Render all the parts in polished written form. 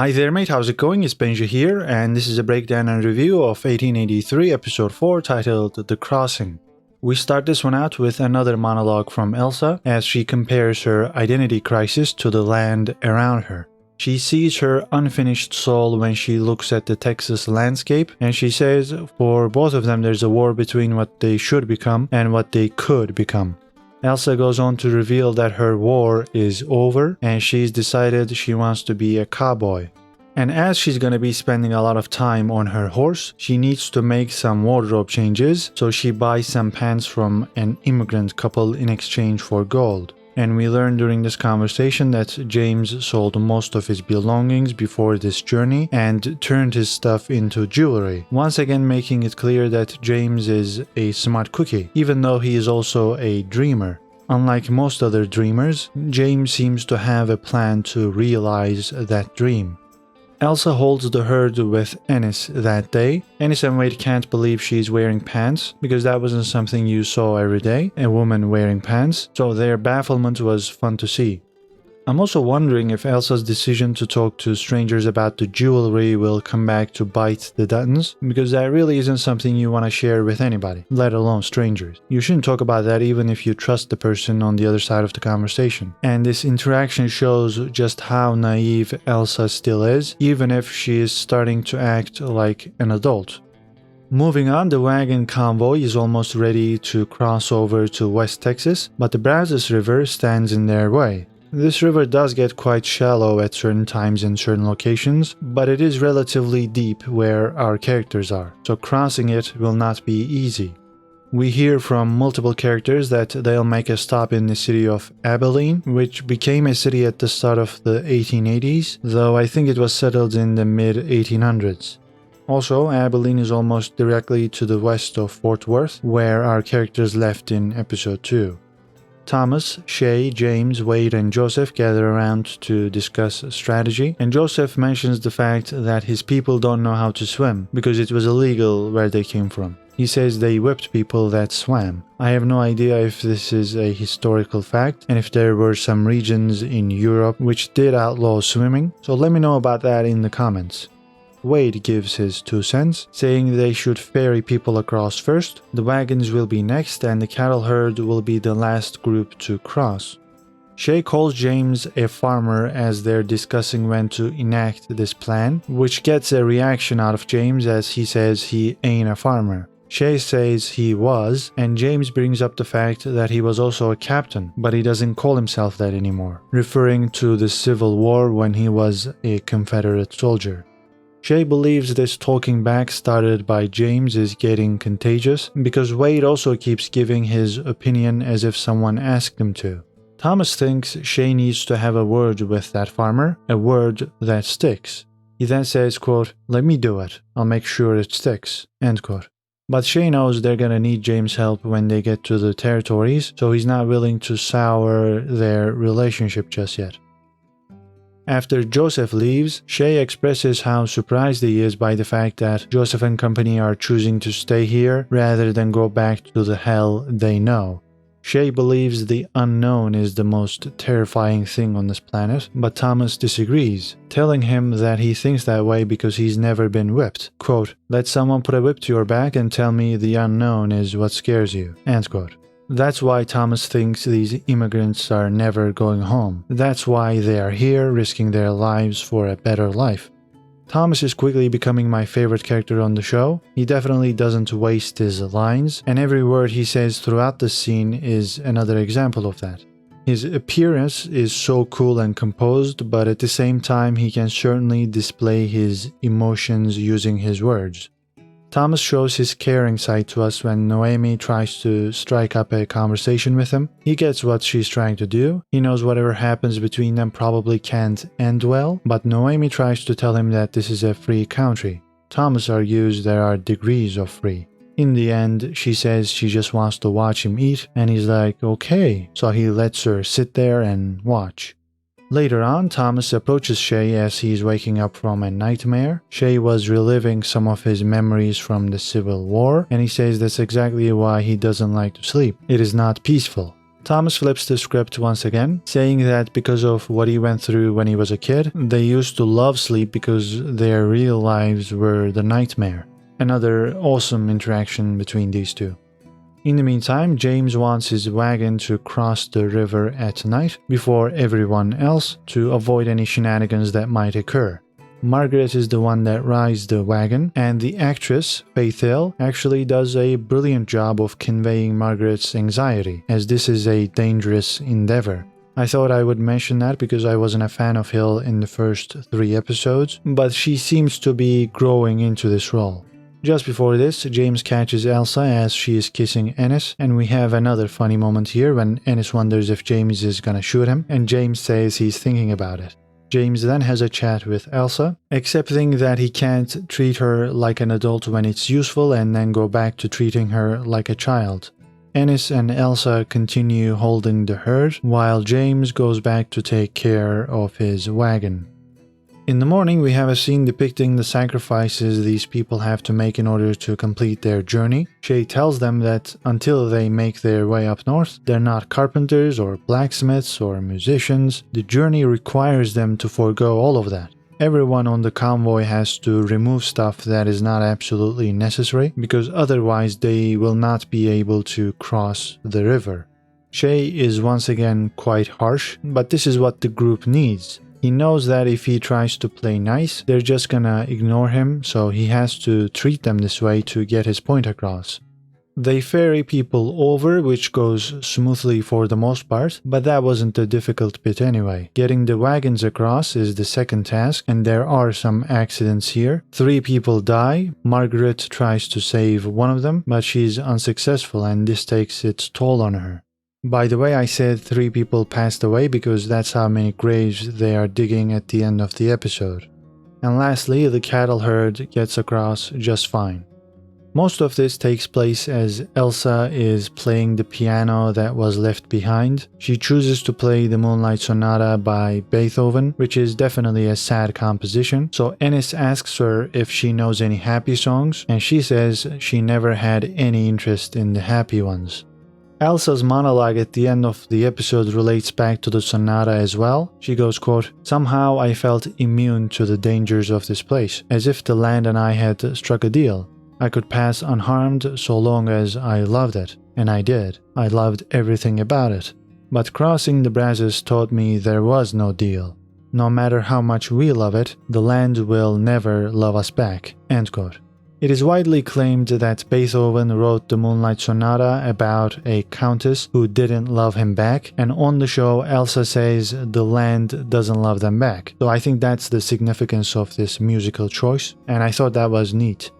Hi there mate, how's it going? It's Benja here, and this is a breakdown and review of 1883 episode 4 titled The Crossing. We start this one out with another monologue from Elsa as she compares her identity crisis to the land around her. She sees her unfinished soul when she looks at the Texas landscape, and she says for both of them there's a war between what they should become and what they could become. Elsa goes on to reveal that her war is over and she's decided she wants to be a cowboy. And as she's going to be spending a lot of time on her horse, she needs to make some wardrobe changes, so she buys some pants from an immigrant couple in exchange for gold. And we learn during this conversation that James sold most of his belongings before this journey and turned his stuff into jewelry, once again making it clear that James is a smart cookie, even though he is also a dreamer. Unlike most other dreamers, James seems to have a plan to realize that dream. Elsa holds the herd with Ennis that day. Ennis and Wade can't believe she's wearing pants, because that wasn't something you saw every day, a woman wearing pants, so their bafflement was fun to see. I'm also wondering if Elsa's decision to talk to strangers about the jewelry will come back to bite the Duttons, because that really isn't something you want to share with anybody, let alone strangers. You shouldn't talk about that even if you trust the person on the other side of the conversation. And this interaction shows just how naive Elsa still is, even if she is starting to act like an adult. Moving on, the wagon convoy is almost ready to cross over to West Texas, but the Brazos River stands in their way. This river does get quite shallow at certain times in certain locations, but it is relatively deep where our characters are, so crossing it will not be easy. We hear from multiple characters that they'll make a stop in the city of Abilene, which became a city at the start of the 1880s, though I think it was settled in the mid-1800s. Also, Abilene is almost directly to the west of Fort Worth, where our characters left in episode 2. Thomas, Shay, James, Wade, and Joseph gather around to discuss strategy, and Joseph mentions the fact that his people don't know how to swim because it was illegal where they came from. He says they whipped people that swam. I have no idea if this is a historical fact and if there were some regions in Europe which did outlaw swimming, so let me know about that in the comments. Wade gives his 2 cents, saying they should ferry people across first, the wagons will be next, and the cattle herd will be the last group to cross. Shay calls James a farmer as they're discussing when to enact this plan, which gets a reaction out of James as he says he ain't a farmer. Shay says he was, and James brings up the fact that he was also a captain, but he doesn't call himself that anymore, referring to the Civil War when he was a Confederate soldier. Shay believes this talking back started by James is getting contagious because Wade also keeps giving his opinion as if someone asked him to. Thomas thinks Shay needs to have a word with that farmer, a word that sticks. He then says, quote, "Let me do it, I'll make sure it sticks," end quote. But Shay knows they're gonna need James' help when they get to the territories, so he's not willing to sour their relationship just yet. After Joseph leaves, Shay expresses how surprised he is by the fact that Joseph and company are choosing to stay here rather than go back to the hell they know. Shay believes the unknown is the most terrifying thing on this planet, but Thomas disagrees, telling him that he thinks that way because he's never been whipped. Quote, "Let someone put a whip to your back and tell me the unknown is what scares you," end quote. That's why Thomas thinks these immigrants are never going home. That's why they are here, risking their lives for a better life. Thomas is quickly becoming my favorite character on the show. He definitely doesn't waste his lines, and every word he says throughout the scene is another example of that. His appearance is so cool and composed, but at the same time he can certainly display his emotions using his words. Thomas shows his caring side to us when Noemi tries to strike up a conversation with him. He gets what she's trying to do. He knows whatever happens between them probably can't end well, but Noemi tries to tell him that this is a free country. Thomas argues there are degrees of free. In the end, she says she just wants to watch him eat, and he's like, okay, so he lets her sit there and watch. Later on, Thomas approaches Shay as he's waking up from a nightmare. Shay was reliving some of his memories from the Civil War, and he says that's exactly why he doesn't like to sleep. It is not peaceful. Thomas flips the script once again, saying that because of what he went through when he was a kid, they used to love sleep because their real lives were the nightmare. Another awesome interaction between these two. In the meantime, James wants his wagon to cross the river at night before everyone else to avoid any shenanigans that might occur. Margaret is the one that rides the wagon, and the actress, Faith Hill, actually does a brilliant job of conveying Margaret's anxiety, as this is a dangerous endeavor. I thought I would mention that because I wasn't a fan of Hill in the first 3 episodes, but she seems to be growing into this role. Just before this, James catches Elsa as she is kissing Ennis, and we have another funny moment here when Ennis wonders if James is gonna shoot him, and James says he's thinking about it. James then has a chat with Elsa, accepting that he can't treat her like an adult when it's useful and then go back to treating her like a child. Ennis and Elsa continue holding the herd, while James goes back to take care of his wagon. In the morning, we have a scene depicting the sacrifices these people have to make in order to complete their journey. Shay tells them that until they make their way up north, they're not carpenters or blacksmiths or musicians. The journey requires them to forego all of that. Everyone on the convoy has to remove stuff that is not absolutely necessary, because otherwise they will not be able to cross the river. Shay is once again quite harsh, but this is what the group needs. He knows that if he tries to play nice, they're just gonna ignore him, so he has to treat them this way to get his point across. They ferry people over, which goes smoothly for the most part, but that wasn't the difficult bit anyway. Getting the wagons across is the second task, and there are some accidents here. 3 people die. Margaret tries to save one of them, but she's unsuccessful, and this takes its toll on her. By the way, I said 3 people passed away because that's how many graves they are digging at the end of the episode. And lastly, the cattle herd gets across just fine. Most of this takes place as Elsa is playing the piano that was left behind. She chooses to play the Moonlight Sonata by Beethoven, which is definitely a sad composition. So Ennis asks her if she knows any happy songs, and she says she never had any interest in the happy ones. Elsa's monologue at the end of the episode relates back to the sonata as well. She goes, quote, "Somehow I felt immune to the dangers of this place, as if the land and I had struck a deal. I could pass unharmed so long as I loved it, and I did. I loved everything about it. But crossing the Brazos taught me there was no deal. No matter how much we love it, the land will never love us back." End quote. It is widely claimed that Beethoven wrote the Moonlight Sonata about a countess who didn't love him back, and on the show Elsa says the land doesn't love them back. So I think that's the significance of this musical choice, and I thought that was neat.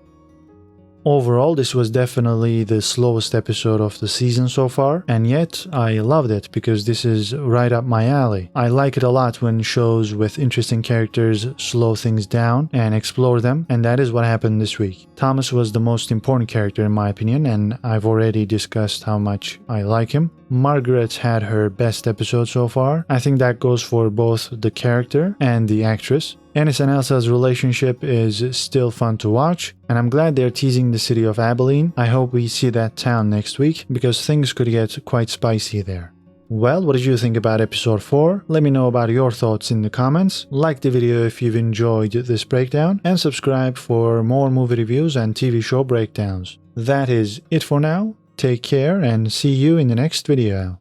Overall, this was definitely the slowest episode of the season so far, and yet I loved it because this is right up my alley. I like it a lot when shows with interesting characters slow things down and explore them, and that is what happened this week. Thomas was the most important character in my opinion, and I've already discussed how much I like him. Margaret had her best episode so far. I think that goes for both the character and the actress. Ennis and Elsa's relationship is still fun to watch, and I'm glad they're teasing the city of Abilene. I hope we see that town next week, because things could get quite spicy there. Well, what did you think about episode 4? Let me know about your thoughts in the comments. Like the video if you've enjoyed this breakdown, and subscribe for more movie reviews and TV show breakdowns. That is it for now. Take care and see you in the next video.